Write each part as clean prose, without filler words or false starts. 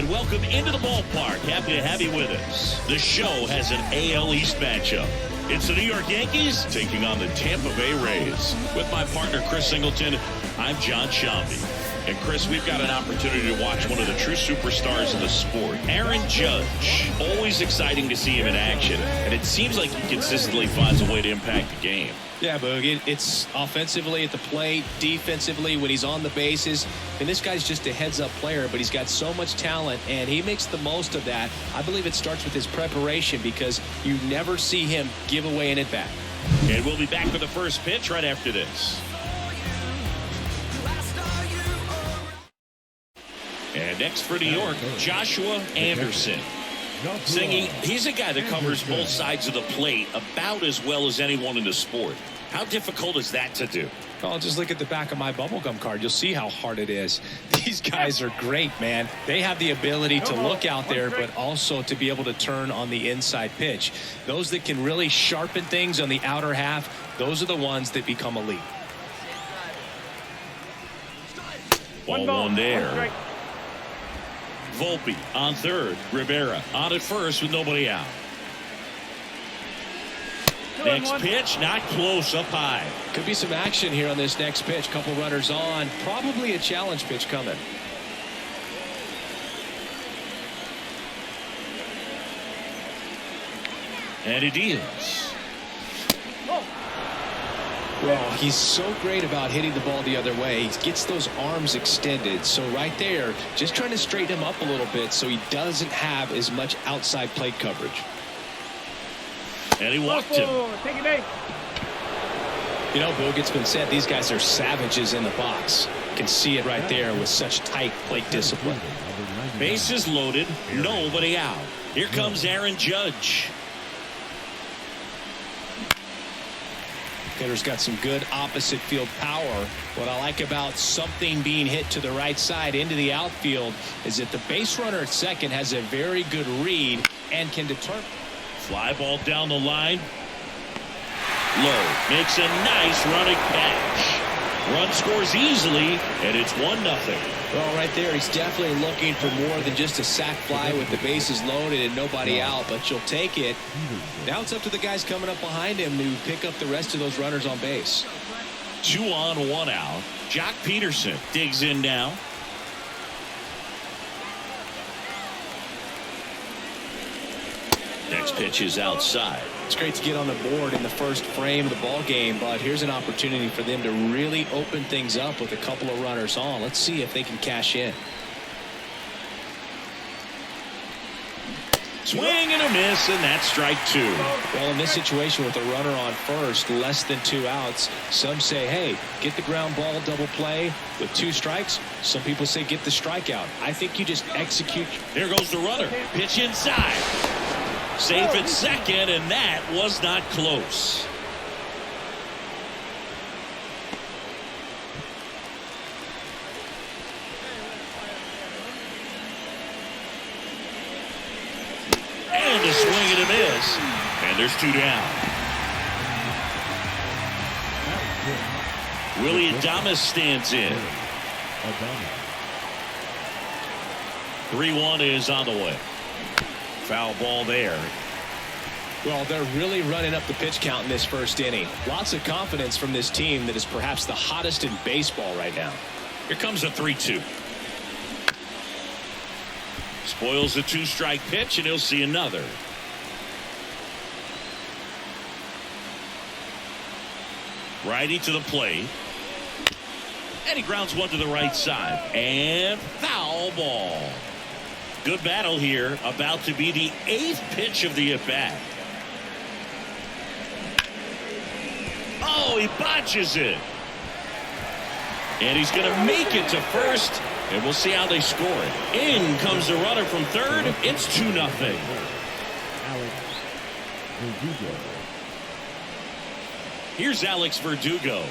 and welcome into the ballpark. Happy to have you with us. The show has an AL East matchup. It's the New York Yankees taking on the Tampa Bay Rays. With my partner, Chris Singleton, I'm John Shambi. And Chris, we've got an opportunity to watch one of the true superstars in the sport, Aaron Judge. Always exciting to see him in action, and it seems like he consistently finds a way to impact the game. Yeah, Boog, it's offensively at the plate, defensively when he's on the bases. And this guy's just a heads-up player, but he's got so much talent, and he makes the most of that. I believe it starts with his preparation because you never see him give away an at-bat. And we'll be back for the first pitch right after this. And next for New York, Joshua Anderson. Singy, he's a guy that covers both sides of the plate about as well as anyone in the sport. How difficult is that to do? Oh, just look at the back of my bubblegum card. You'll see how hard it is. These guys are great, man. They have the ability to look out there, but also to be able to turn on the inside pitch. Those that can really sharpen things on the outer half, those are the ones that become elite. Ball one there. Volpe on third. Rivera on at first with nobody out. Next pitch, not close, up high. Could be some action here on this next pitch. Couple runners on. Probably a challenge pitch coming. And he deals. Well, he's so great about hitting the ball the other way. He gets those arms extended. So right there, just trying to straighten him up a little bit so he doesn't have as much outside plate coverage. And he walked him. You know, Boog, it's been said these guys are savages in the box. You can see it right there with such tight plate discipline. Bases loaded, nobody out. Here comes Aaron Judge. Hitter's got some good opposite field power. What I like about something being hit to the right side into the outfield is that the base runner at second has a very good read and can determine. Fly ball down the line. Low makes a nice running catch. Run scores easily, and it's 1-0. Well, right there, he's definitely looking for more than just a sac fly with the bases loaded and nobody out, but you'll take it. Now it's up to the guys coming up behind him to pick up the rest of those runners on base. 2 on, 1 out. Jock Peterson digs in now. Next pitch is outside. It's great to get on the board in the first frame of the ball game, but here's an opportunity for them to really open things up with a couple of runners on. Let's see if they can cash in. Swing and a miss, and that's strike 2. Well, in this situation with a runner on first, less than 2 outs, some say, hey, get the ground ball double play with 2 strikes. Some people say get the strikeout. I think you just execute. There goes the runner. Pitch inside. Safe at second, and that was not close. And a swing and a miss. And there's 2 down. Willie Adames stands in. 3-1 is on the way. Foul ball there. Well, they're really running up the pitch count in this first inning. Lots of confidence from this team that is perhaps the hottest in baseball right now. Here comes a 3-2. Spoils the 2-strike pitch, and he'll see another. Righty to the plate. And he grounds one to the right side. And foul ball. Good battle here. About to be the 8th pitch of the at-bat. Oh, he botches it. And he's going to make it to first. And we'll see how they score it. In comes the runner from third. It's 2-0. Here's Alex Verdugo.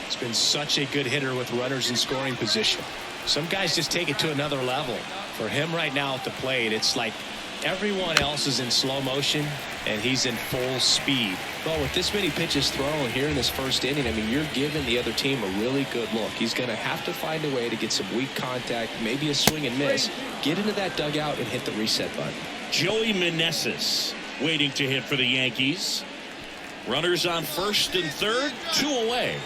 It's been such a good hitter with runners in scoring position. Some guys just take it to another level. For him right now at the plate, it's like Everyone else is in slow motion, and he's in full speed. Well, with this many pitches thrown here in this first inning, I mean, you're giving the other team a really good look. He's going to have to find a way to get some weak contact, maybe a swing and miss, get into that dugout and hit the reset button. Joey Meneses waiting to hit for the Yankees. Runners on first and third, 2 away.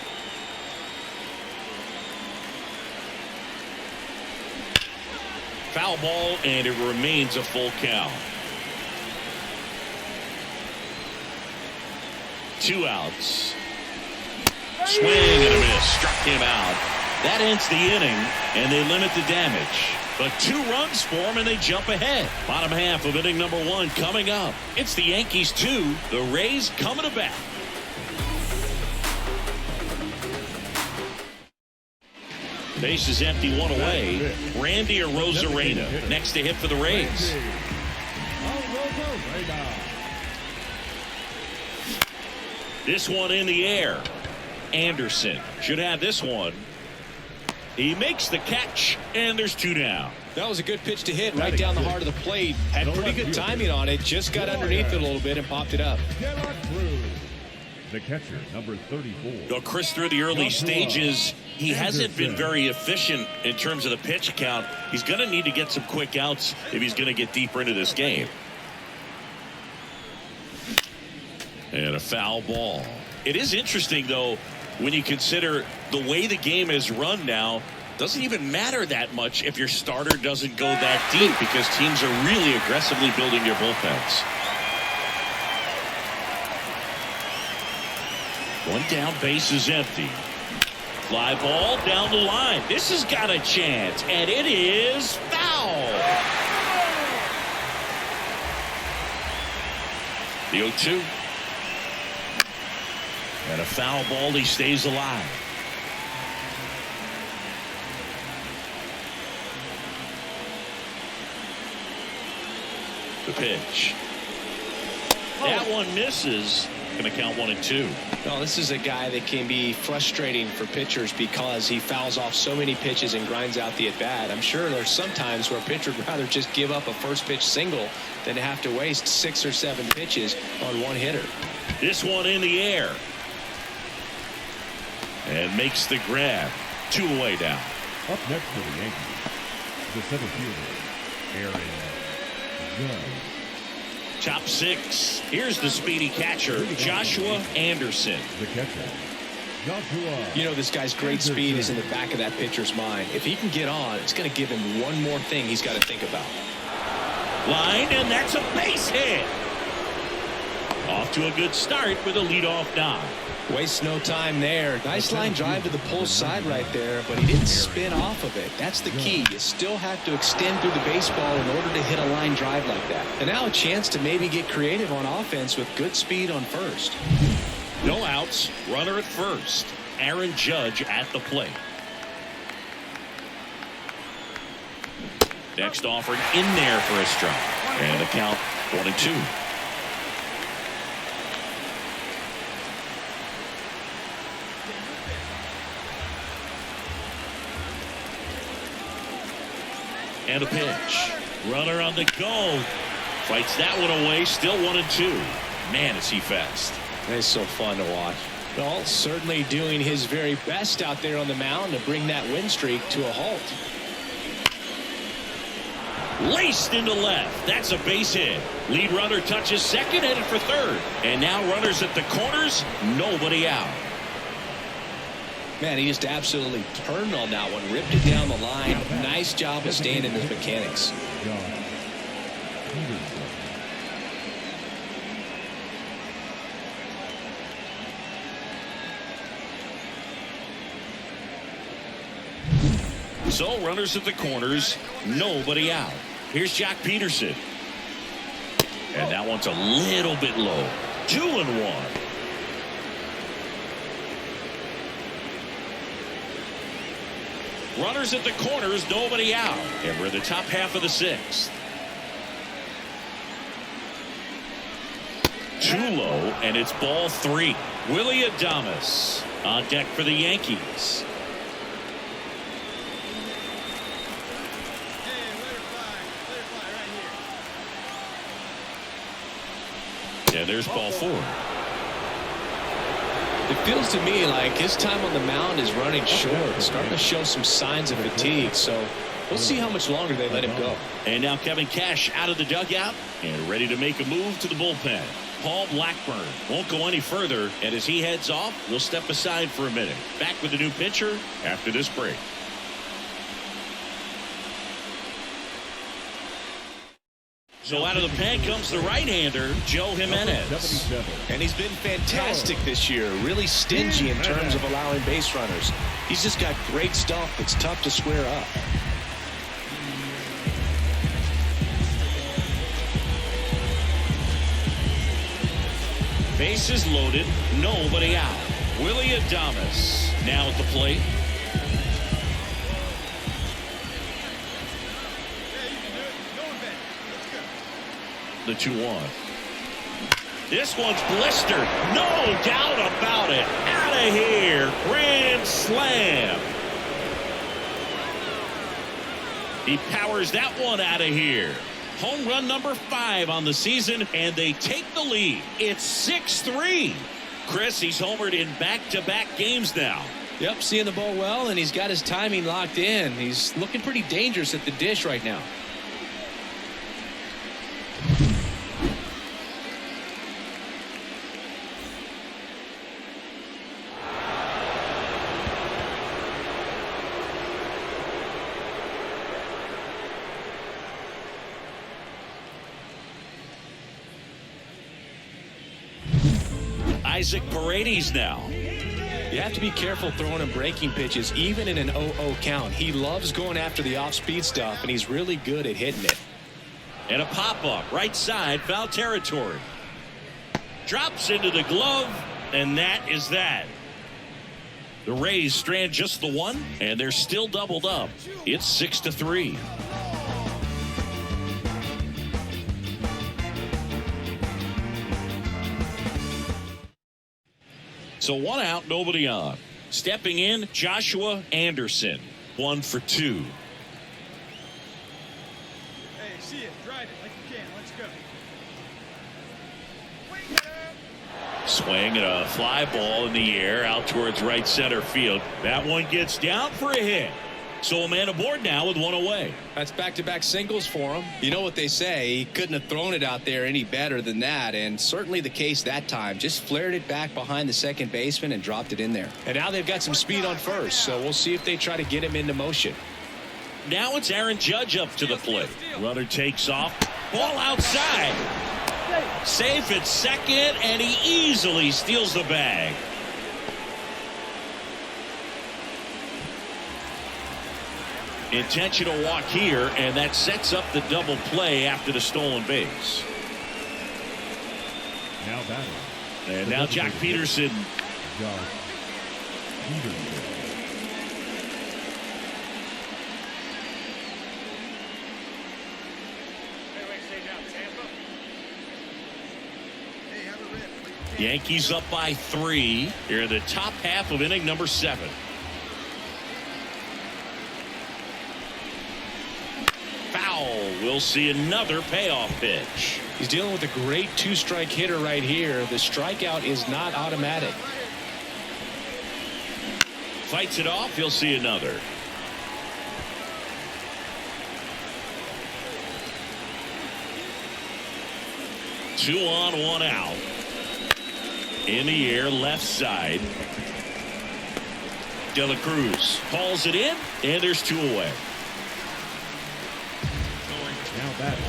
Foul ball, and it remains a full count. 2 outs. Swing and a miss. Struck him out. That ends the inning, and they limit the damage. But 2 runs for them, and they jump ahead. Bottom half of inning number 1 coming up. It's the Yankees 2, the Rays coming to bat. Base is empty, 1 away. Randy Arozarena next to hit for the Rays. This one in the air. Anderson should have this one. He makes the catch, and there's 2 down. That was a good pitch to hit right down the heart of the plate. Had pretty good timing on it. Just got underneath it a little bit and popped it up. The catcher, number 34. Well, Chris, through the early stages, he hasn't been very efficient in terms of the pitch count. He's going to need to get some quick outs if he's going to get deeper into this game. And a foul ball. It is interesting, though, when you consider the way the game is run now. Doesn't even matter that much if your starter doesn't go that deep, because teams are really aggressively building their bullpens. 1 down, base is empty. Fly ball down the line. This has got a chance, and it is foul. The 0-2. And a foul ball. He stays alive. The pitch. That one misses. Going to count 1 and 2. Well, this is a guy that can be frustrating for pitchers because he fouls off so many pitches and grinds out the at-bat. I'm sure there's some times where a pitcher would rather just give up a first pitch single than have to waste 6 or 7 pitches on one hitter. This one in the air. And makes the grab. 2 away down. Up next for the Yankees, the center fielder, Aaron Judge. Top 6. Here's the speedy catcher, Joshua Anderson. The catcher, Joshua. You know, this guy's great speed is in the back of that pitcher's mind. If he can get on, it's going to give him one more thing he's got to think about. Line, and that's a base hit. Off to a good start with a leadoff knock. Wastes no time there. Nice line drive to the pull side right there, but he didn't spin off of it. That's the key. You still have to extend through the baseball in order to hit a line drive like that. And now a chance to maybe get creative on offense with good speed on first. No outs. Runner at first. Aaron Judge at the plate. Next offering in there for a strike. And the count 1 and 2. And a pitch. Runner on the go. Fights that one away. Still 1 and 2. Man, is he fast. It's so fun to watch. Well, certainly doing his very best out there on the mound to bring that win streak to a halt. Laced into left. That's a base hit. Lead runner touches second, headed for third. And now runners at the corners. Nobody out. Man, he just absolutely turned on that one, ripped it down the line. Nice job of staying in his mechanics. So runners at the corners, nobody out. Here's Jock Peterson. And that one's a little bit low. 2 and 1. Runners at the corners, nobody out. And we're in the top half of the 6th. Too low, and it's ball 3. Willie Adames on deck for the Yankees. And there's ball 4. It feels to me like his time on the mound is running short. It's starting to show some signs of fatigue. So we'll see how much longer they let him go. And now Kevin Cash out of the dugout and ready to make a move to the bullpen. Paul Blackburn won't go any further, and as he heads off, we'll step aside for a minute. Back with the new pitcher after this break. So out of the pen comes the right-hander, Joe Jimenez. And he's been fantastic this year. Really stingy in terms of allowing base runners. He's just got great stuff that's tough to square up. Bases loaded, nobody out. Willie Adames now at the plate. The 2-1. This one's blistered. No doubt about it. Out of here. Grand slam. He powers that one out of here. Home run number 5 on the season, and they take the lead. It's 6-3. Chris, he's homered in back-to-back games now. Yep, seeing the ball well, and he's got his timing locked in. He's looking pretty dangerous at the dish right now. Isaac Paredes now. You have to be careful throwing him breaking pitches, even in an 0-0 count. He loves going after the off-speed stuff, and he's really good at hitting it. And a pop-up, right side, foul territory. Drops into the glove, and that is that. The Rays strand just the one, and they're still doubled up. It's 6-3. So 1 out, nobody on. Stepping in, Joshua Anderson. 1 for 2. Hey, see it. Drive it like you can. Let's go. Swing and a fly ball in the air out towards right center field. That one gets down for a hit. So a man aboard now with 1 away. That's back-to-back singles for him. You know what they say, he couldn't have thrown it out there any better than that, and certainly the case that time. Just flared it back behind the second baseman and dropped it in there. And now they've got some speed on first, so we'll see if they try to get him into motion. Now it's Aaron Judge up to the plate. Runner takes off. Ball outside. Safe at second, and he easily steals the bag. Intentional walk here, and that sets up the double play after the stolen base. Now batting. And now Jack Peterson. Josh Peterson. Yankees up by 3 here in the top half of inning number 7. Foul. We'll see another payoff pitch. He's dealing with a great 2-strike hitter right here. The strikeout is not automatic. Fights it off. He'll see another. Two on, 1 out. In the air, left side. De La Cruz calls it in, and there's 2 away. Now batting.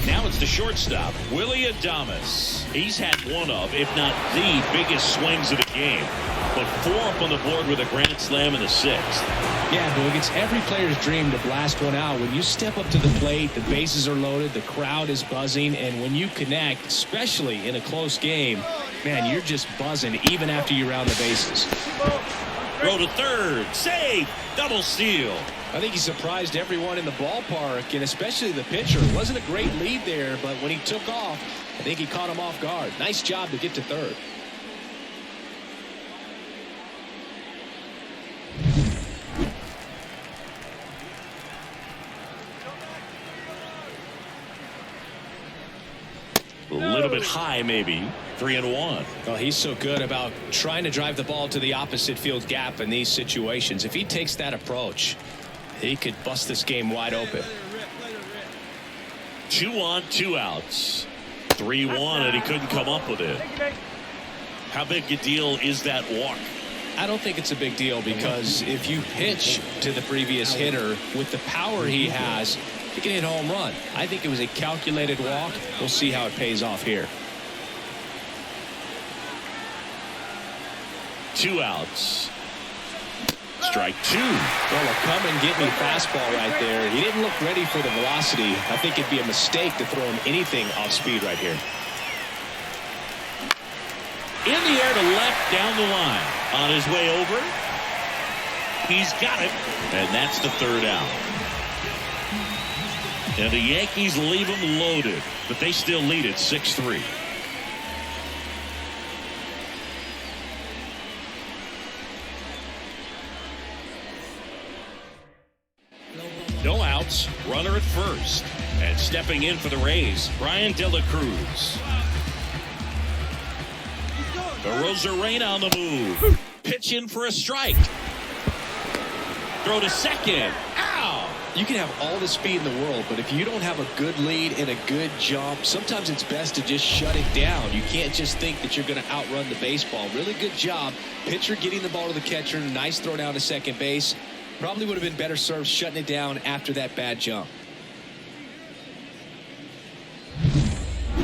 Now it's the shortstop, Willie Adames. He's had one of, if not the biggest swings of the game. But 4 up on the board with a grand slam in the 6th. Yeah, Boog, it's every player's dream to blast one out. When you step up to the plate, the bases are loaded, the crowd is buzzing, and when you connect, especially in a close game, man, you're just buzzing even after you round the bases. Throw to third, save, double steal. I think he surprised everyone in the ballpark, and especially the pitcher. It wasn't a great lead there, but when he took off, I think he caught him off guard. Nice job to get to third. A little bit high, maybe. 3-1. Well, he's so good about trying to drive the ball to the opposite field gap in these situations. If he takes that approach, he could bust this game wide open. 2 on, 2 outs. 3-1, and he couldn't come up with it. How big a deal is that walk? I don't think it's a big deal, because if you pitch to the previous hitter with the power he has, he can hit a home run. I think it was a calculated walk. We'll see how it pays off here. 2 outs. Strike 2. Well, a come and get me fastball right there. He didn't look ready for the velocity. I think it'd be a mistake to throw him anything off speed right here. In the air to left, down the line. On his way over. He's got it. And that's the 3rd out. And the Yankees leave him loaded, but they still lead it 6-3. No outs, runner at first. And stepping in for the Rays, Brian De La Cruz. Rosarena on the move. Pitch in for a strike. Throw to second. Ow! You can have all the speed in the world, but if you don't have a good lead and a good jump, sometimes it's best to just shut it down. You can't just think that you're going to outrun the baseball. Really good job. Pitcher getting the ball to the catcher. Nice throw down to second base. Probably would have been better served shutting it down after that bad jump.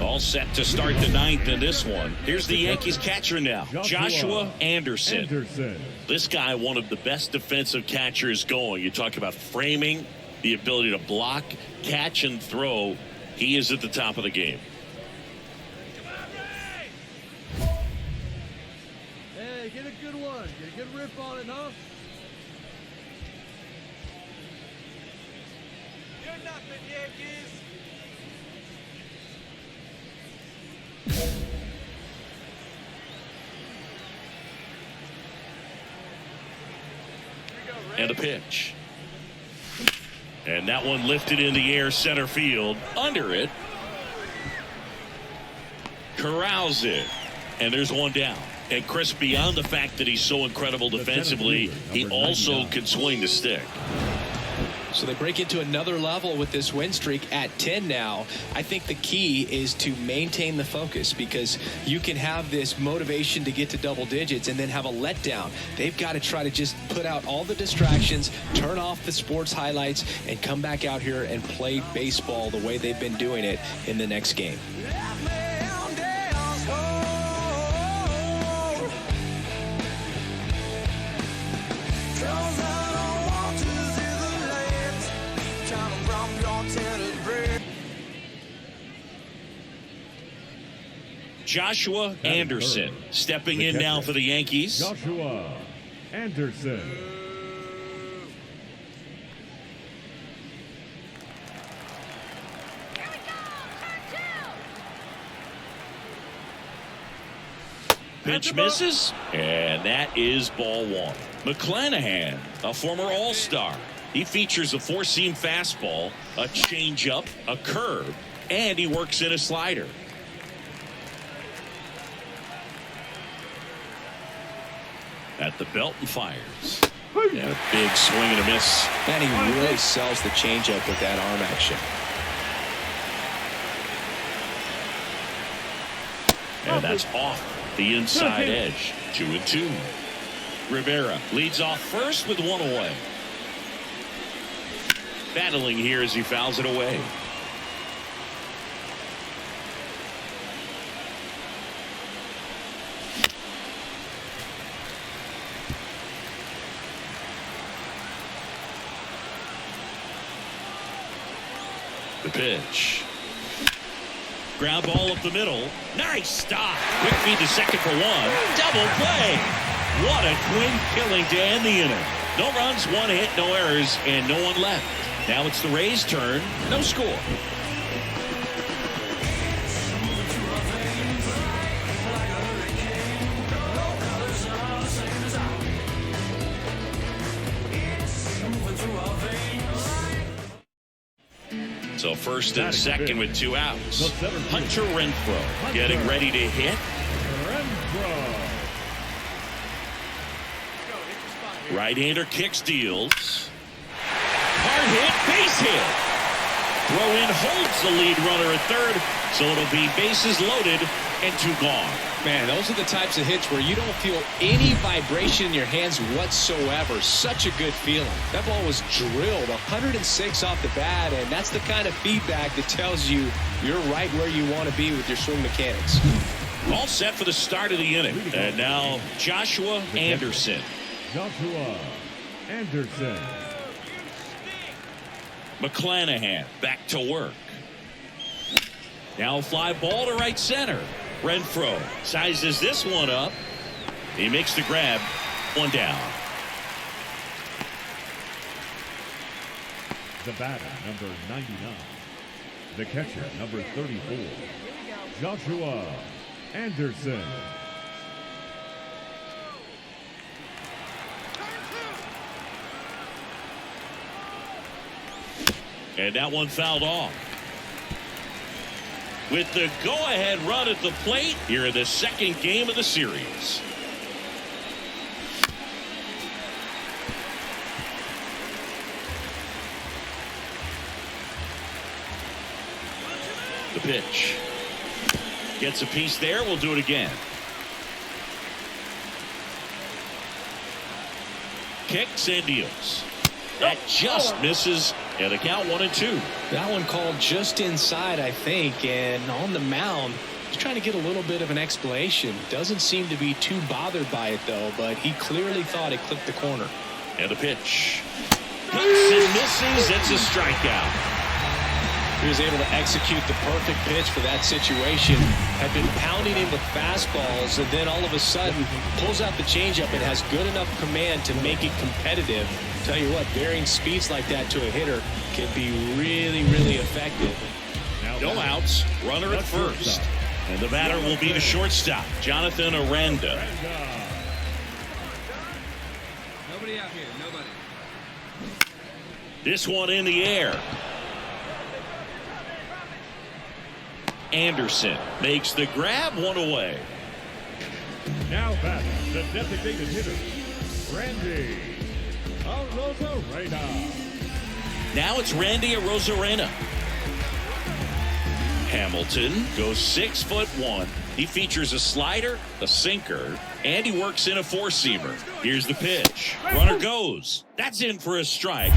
All set to start the 9th in this one. Here's the Yankees catcher now, Joshua Anderson. This guy, one of the best defensive catchers going. You talk about framing, the ability to block, catch, and throw. He is at the top of the game. Hey, get a good one. Get a good rip on it, huh? You're nothing, Yankees. And a pitch. And that one lifted in the air, center field. Under it. Corrals it. And there's one down. And Chris, beyond the fact that he's so incredible defensively, he also can swing the stick. So they break into another level with this win streak at 10 now. I think the key is to maintain the focus, because you can have this motivation to get to double digits and then have a letdown. They've got to try to just put out all the distractions, turn off the sports highlights, and come back out here and play baseball the way they've been doing it in the next game. Joshua Anderson stepping in now for the Yankees. Joshua Anderson. Pitch misses, and that is ball 1. McClanahan, a former All-Star. He features a 4-seam fastball, a changeup, a curve, and he works in a slider. At the belt and fires. And a big swing and a miss. And he really sells the changeup with that arm action. And that's off the inside edge. 2-2. Rivera leads off first with 1 away. Battling here as he fouls it away. The pitch. Ground ball up the middle. Nice stop. Quick feed to second for 1. Double play. What a quick killing to end the inning. No runs, 1 hit, no errors, and no one left. Now it's the Rays' turn. No score. So first and second with 2 outs. Hunter Renfroe getting ready to hit. Right-hander kicks, deals. Hard hit, base hit. Throw in holds the lead runner at third, so it'll be bases loaded and 2 gone. Man, those are the types of hits where you don't feel any vibration in your hands whatsoever. Such a good feeling. That ball was drilled 106 off the bat, and that's the kind of feedback that tells you you're right where you want to be with your swing mechanics. All set for the start of the inning. And now Joshua Anderson. Joshua Anderson. McClanahan back to work. Now a fly ball to right center. Renfroe sizes this one up. He makes the grab. 1 down. The batter, number 99. The catcher, number 34. Joshua Anderson. And that one fouled off. With the go-ahead run at the plate here in the second game of the series. The pitch. Gets a piece there. We'll do it again. Kicks and deals. That just misses, and the count 1-2. That one called just inside, I think, and on the mound, he's trying to get a little bit of an explanation. Doesn't seem to be too bothered by it, though, but he clearly thought it clipped the corner. And the pitch. Hits and misses. It's a strikeout. He was able to execute the perfect pitch for that situation. Had been pounding him with fastballs, and then all of a sudden pulls out the changeup and has good enough command to make it competitive. Tell you what, varying speeds like that to a hitter can be really, really effective. No outs, runner at first. And the batter will be the shortstop, Jonathan Aranda. Nobody out here, nobody. This one in the air. Anderson makes the grab, 1 away. Now back, the designated hitter, Randy Arozarena. Now it's Randy Arozarena. Hamilton goes 6'1". He features a slider, a sinker, and he works in a 4-seamer. Here's the pitch. Runner goes. That's in for a strike.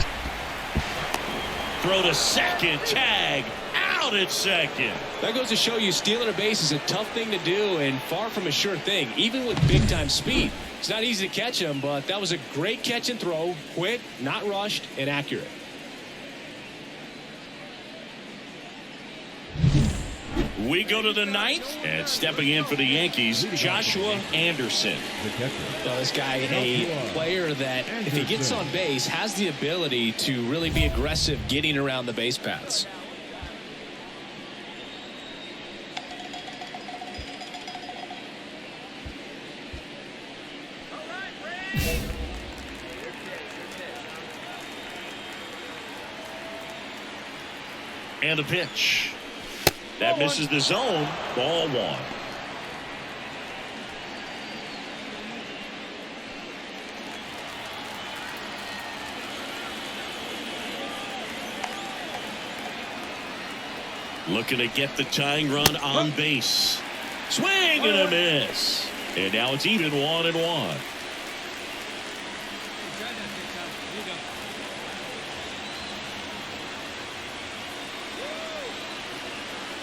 Throw to second. Tag. Out at second. That goes to show you stealing a base is a tough thing to do and far from a sure thing, even with big-time speed. It's not easy to catch him, but that was a great catch and throw. Quick, not rushed, and accurate. We go to the 9th, and stepping in for the Yankees, Joshua Anderson. Well, this guy, a player that, if he gets on base, has the ability to really be aggressive getting around the base paths. And a pitch. That misses the zone. Ball 1. Looking to get the tying run on base. Swing and a miss. And now it's even 1-1.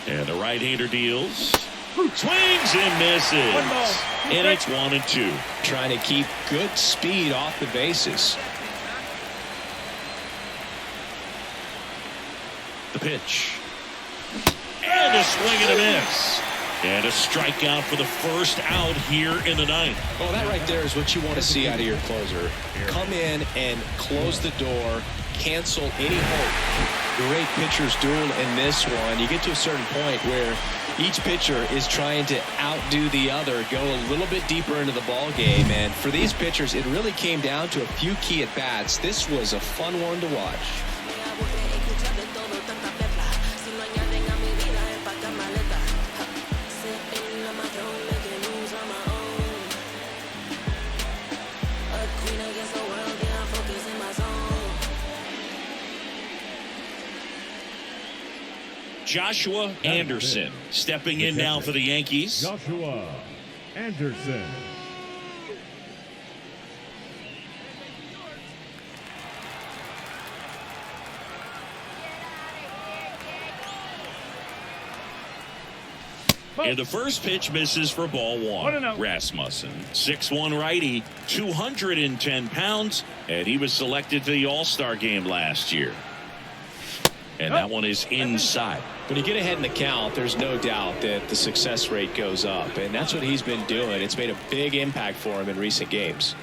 And the right-hander deals. Swings and misses. And it's 1-2. Trying to keep good speed off the bases. The pitch. And a swing and a miss. And a strikeout for the first out here in the 9th. Well, that right there is what you want to see out of your closer. Come in and close the door. Cancel any hope. Great pitcher's duel in this one. You get to a certain point where each pitcher is trying to outdo the other, go a little bit deeper into the ball game. And for these pitchers, it really came down to a few key at-bats. This was a fun one to watch. Joshua Anderson stepping in now for the Yankees. Joshua Anderson. And the first pitch misses for ball one. Rasmussen, 6'1" righty, 210 pounds, and he was selected for the All-Star game last year. And that one is inside. When you get ahead in the count, there's no doubt that the success rate goes up, and that's what he's been doing. It's made a big impact for him in recent games.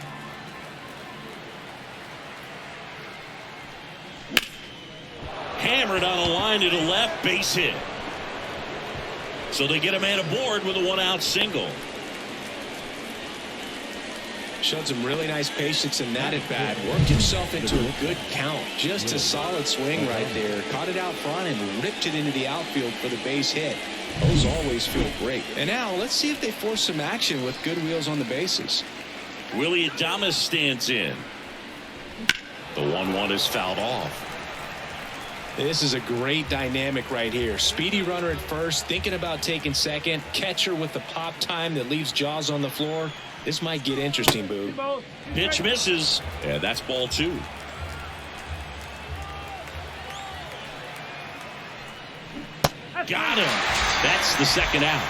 Hammered on a line to the left, base hit. So they get a man aboard with a one-out single. Showed some really nice patience in that at bat. Worked himself into a good count. Just a solid swing right there. Caught it out front and ripped it into the outfield for the base hit. Those always feel great. And now let's see if they force some action with good wheels on the bases. Willie Adames stands in. The 1-1 is fouled off. This is a great dynamic right here. Speedy runner at first, thinking about taking second. Catcher with the pop time that leaves Jaws on the floor. This might get interesting, Boo. Pitch misses, and that's ball two. Got him. That's the second out.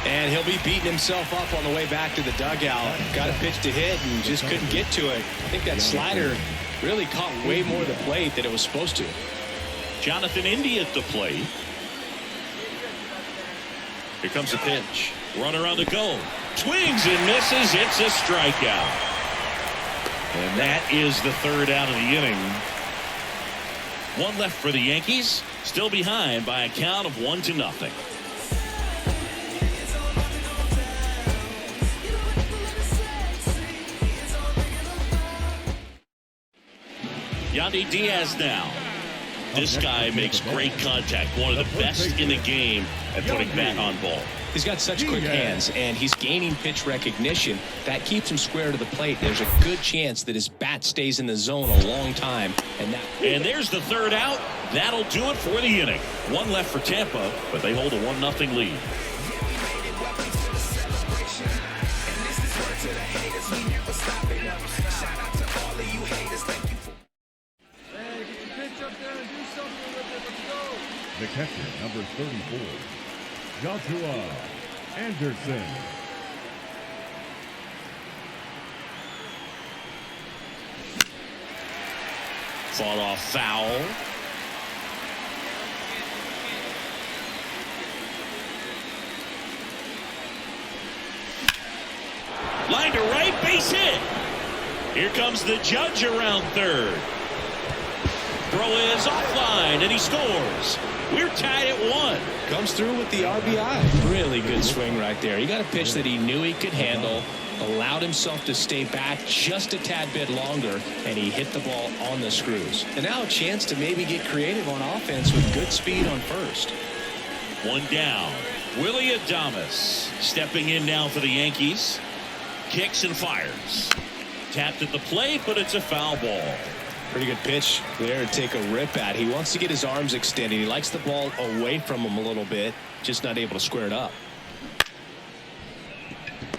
And he'll be beating himself up on the way back to the dugout. Got a pitch to hit and just couldn't get to it. I think that slider really caught way more of the plate than it was supposed to. Jonathan India at the plate. Here comes the pitch. Runner on the go. Swings and misses. It's a strikeout. And that is the third out of the inning. One left for the Yankees. Still behind by a count of 1-0. Yandy Diaz now. This guy makes great contact. One of the best in the game at putting bat on ball. He's got such quick hands, and he's gaining pitch recognition. That keeps him square to the plate. There's a good chance that his bat stays in the zone a long time. And there's the third out. That'll do it for the inning. One left for Tampa, but they hold a 1-0 lead. The catcher, number 34, Joshua Anderson. Fought off foul. Line to right, base hit. Here comes the judge around third. Throw is offline, and he scores. We're tied at 1. Comes through with the RBI. Really good swing right there. He got a pitch that he knew he could handle, allowed himself to stay back just a tad bit longer, and he hit the ball on the screws. And now a chance to maybe get creative on offense with good speed on first. One down. Willie Adames stepping in now for the Yankees. Kicks and fires. Tapped at the plate, but it's a foul ball. Pretty good pitch there to take a rip at. He wants to get his arms extended. He likes the ball away from him a little bit, just not able to square it up.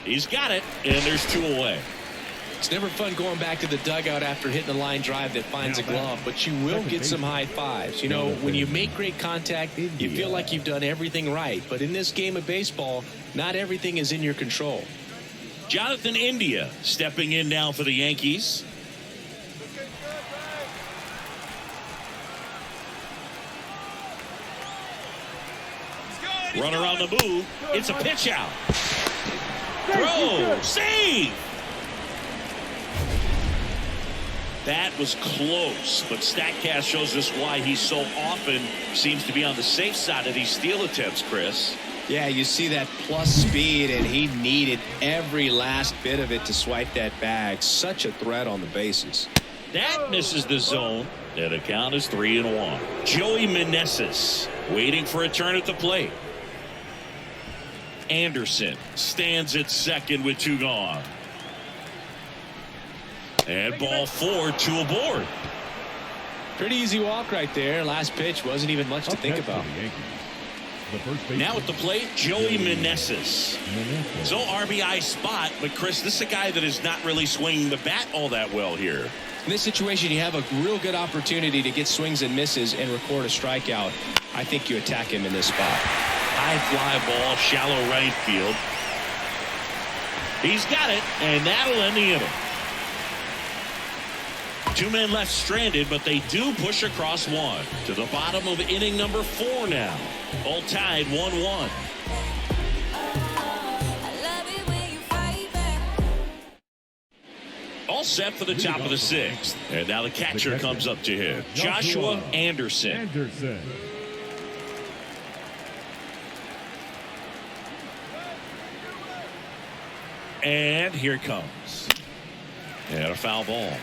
He's got it, and there's 2 away. It's never fun going back to the dugout after hitting a line drive that finds a glove, but you will get some high fives. You know, when you make great contact, you feel like you've done everything right. But in this game of baseball, not everything is in your control. Jonathan India stepping in now for the Yankees. Runner on the move. It's a pitch out. Throw. Save. That was close, but StatCast shows us why he so often seems to be on the safe side of these steal attempts, Chris. Yeah, you see that plus speed, and he needed every last bit of it to swipe that bag. Such a threat on the bases. That misses the zone, and the count is 3-1. Joey Meneses waiting for a turn at the plate. Anderson stands at second with 2 gone. And ball 4, 2 aboard. Pretty easy walk right there. Last pitch wasn't even much to think about. Now at the plate, Joey Meneses. So RBI spot, but Chris, this is a guy that is not really swinging the bat all that well here. In this situation, you have a real good opportunity to get swings and misses and record a strikeout. I think you attack him in this spot. High fly ball, shallow right field. He's got it, and that'll end the inning. 2 men left stranded, but they do push across one. To the bottom of inning number 4 now. All tied 1-1. All set for the top of the 6th. And now the catcher comes up to him. Joshua Anderson. And here it comes. And a foul ball.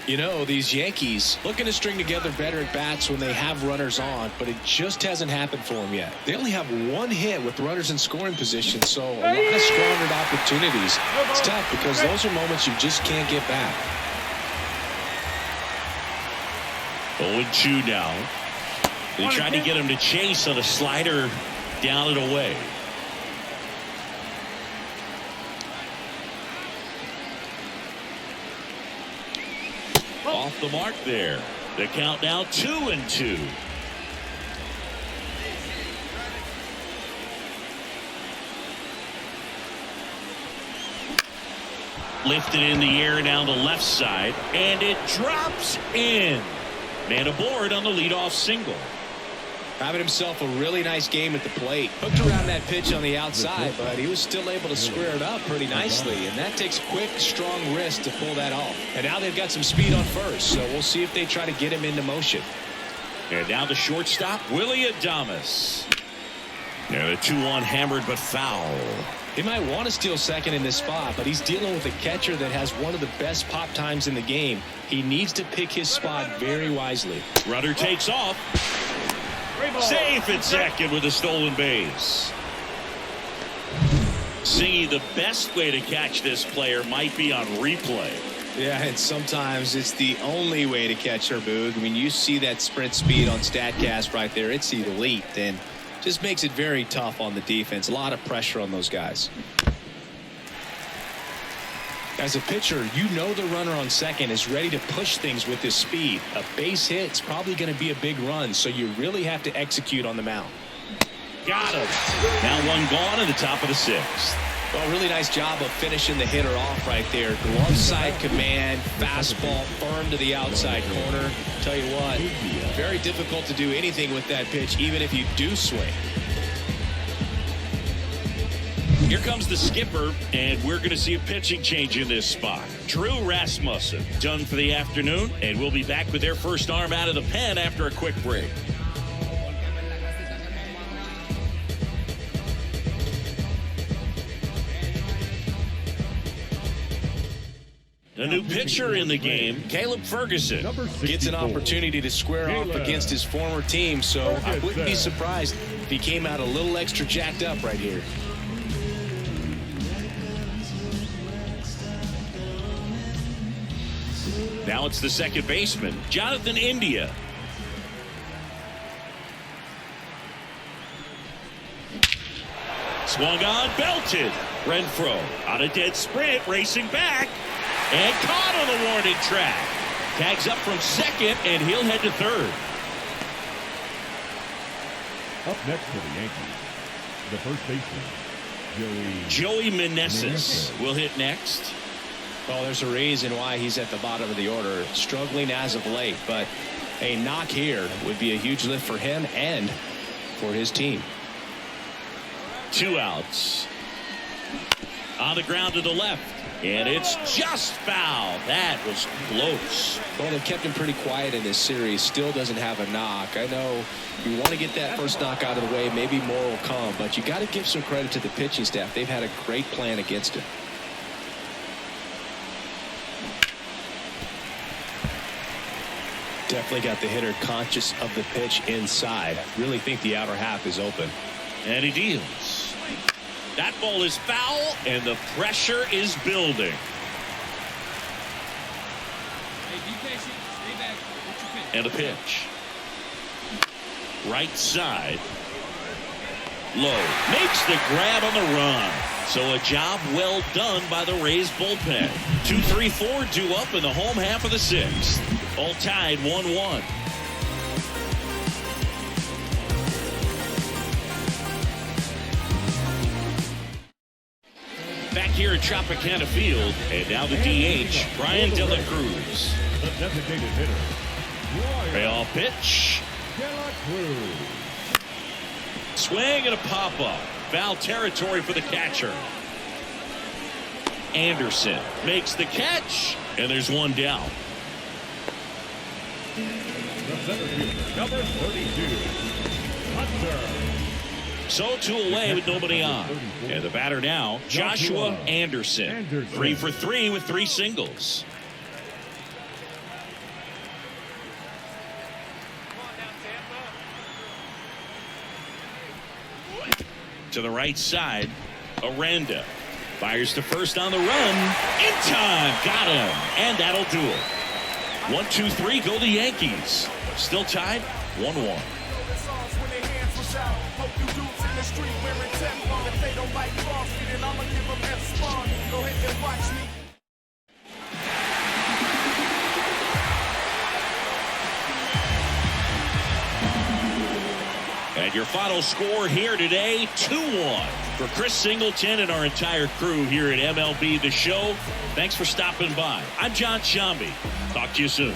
You know, these Yankees looking to string together better at bats when they have runners on, but it just hasn't happened for them yet. They only have 1 hit with runners in scoring position, so a lot of squandered opportunities. It's tough because those are moments you just can't get back. 0-2 now. They tried to get him to chase on a slider down and away. Off the mark there. The count now 2-2. Lifted in the air down the left side, and it drops in. Man aboard on the leadoff single. Having himself a really nice game at the plate. Hooked around that pitch on the outside, but he was still able to square it up pretty nicely. And that takes quick, strong wrist to pull that off. And now they've got some speed on first, so we'll see if they try to get him into motion. And now the shortstop, Willie Adames. And a 2-1 hammered but foul. He might want to steal second in this spot, but he's dealing with a catcher that has one of the best pop times in the game. He needs to pick his spot very wisely. Runner takes off. Safe at second with a stolen base. Singy, the best way to catch this player might be on replay. Yeah, and sometimes it's the only way to catch her, Boog. I mean, you see that sprint speed on StatCast right there. It's elite, and just makes it very tough on the defense. A lot of pressure on those guys. As a pitcher, you know the runner on second is ready to push things with his speed. A base hit's probably going to be a big run, so you really have to execute on the mound. Got him. Now 1 gone in the top of the 6th. Well, really nice job of finishing the hitter off right there. Glove side command, fastball firm to the outside corner. Tell you what, very difficult to do anything with that pitch, even if you do swing. Here comes the skipper, and we're going to see a pitching change in this spot. Drew Rasmussen done for the afternoon, and we'll be back with their first arm out of the pen after a quick break. A new pitcher in the game, Caleb Ferguson. Gets an opportunity to square off against his former team, so I wouldn't be surprised if he came out a little extra jacked up right here. Now it's the second baseman, Jonathan India. Swung on, belted. Renfroe on a dead sprint, racing back, and caught on the warning track. Tags up from second, and he'll head to third. Up next for the Yankees, the first baseman, Joey Meneses will hit next. Well, there's a reason why he's at the bottom of the order, struggling as of late, but a knock here would be a huge lift for him and for his team. 2 outs. On the ground to the left, and it's just foul. That was close. Well, they've kept him pretty quiet in this series. Still doesn't have a knock. I know you want to get that first knock out of the way. Maybe more will come, but you got to give some credit to the pitching staff. They've had a great plan against him. Definitely got the hitter conscious of the pitch inside. Really think the outer half is open. And he deals. That ball is foul, and the pressure is building. Hey, be patient. Stay back. What's your pitch? And a pitch. Right side. Low. Makes the grab on the run. So a job well done by the Rays bullpen. 2-3-4 due up in the home half of the sixth. All tied 1-1. Back here at Tropicana Field, and now the DH, Brian De La Cruz. The designated hitter. Payoff pitch. De La Cruz. Swing and a pop-up. Foul territory for the catcher. Anderson makes the catch, and there's one down. The center fielder, number 32, Hunter. So 2 away with nobody on. And the batter now, Joshua Anderson. 3 for 3 with 3 singles. To the right side, Aranda fires to first on the run. In time, got him, and that'll do it. 1-2-3, go the Yankees. Still tied, 1-1. And your final score here today, 2-1. For Chris Singleton and our entire crew here at MLB The Show, thanks for stopping by. I'm John Shambi. Talk to you soon.